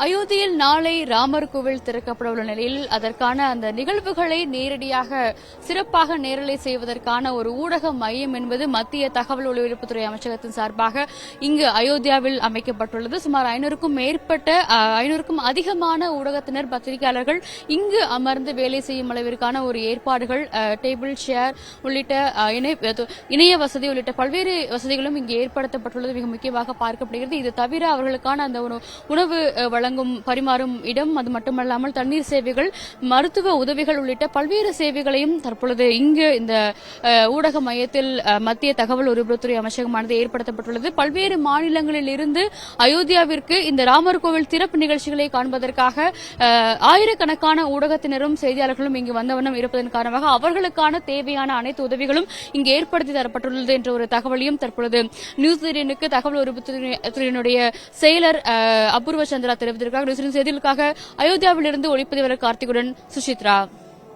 அயோத்தியில் நாளை ராமர் கோவில் திறக்கப்பட உள்ள நிலையில் அதற்கான அந்த நிகழ்வுகளை நேரடியாக சிறப்பாக நேரலை செய்வதற்கான ஒரு ஊடக மையம் என்பது மத்திய தகவல் ஒலிபரப்புத்துறை அமைச்சகத்தின் சார்பாக இங்கு அயோத்தியாவில் அமைக்கப்பட்டுள்ளது. சுமார் 500க்கும் அதிகமான ஊடகத்தினர் பத்திரிகையாளர்கள் இங்கு அமர்ந்து வேலை செய்யும் அளவிற்கான ஒரு ஏற்பாடுகள், டேபிள் சேர் உள்ளிட்ட இணைய வசதி உள்ளிட்ட பல்வேறு வசதிகளும் இங்கு ஏற்படுத்தப்பட்டுள்ளது மிக முக்கியமாக பார்க்கப்படுகிறது. இது தவிர அவர்களுக்கான அந்த உணவு வழங்கும் பரிமாறும் இடம், அது மட்டுமல்லாமல் தண்ணீர் சேவைகள், மருத்துவ உதவிகள் உள்ளிட்ட பல்வேறு சேவைகளையும் தற்பொழுது இங்கு இந்த ஊடக மையத்தில் மத்திய தகவல் ஒலிபரப்புத்துறை அமைச்சகமானது ஏற்படுத்தப்பட்டுள்ளது. பல்வேறு மாநிலங்களில் இருந்து அயோத்தியாவிற்கு இந்த ராமர் கோவில் திறப்பு நிகழ்ச்சிகளை காண்பதற்காக ஆயிரக்கணக்கான ஊடகத்தினரும் செய்தியாளர்களும் இங்கு வந்தவண்ணம் இருப்பதன் காரணமாக அவர்களுக்கான தேவையான அனைத்து உதவிகளும் இங்கு ஏற்படுத்தி தரப்பட்டுள்ளது என்ற ஒரு தகவலையும் தற்பொழுது நியூஸ் 18க்கு தகவல் ஒலிபரப்புத்துறையினுடைய செயலர் அபூர்வ சந்திரா தெரிவித்திருக்கிறார். செய்திகளுக்காக அயோத்தியாவிலிருந்து ஒளிப்பதிவாளர் கார்த்திகுடன் சுசித்ரா.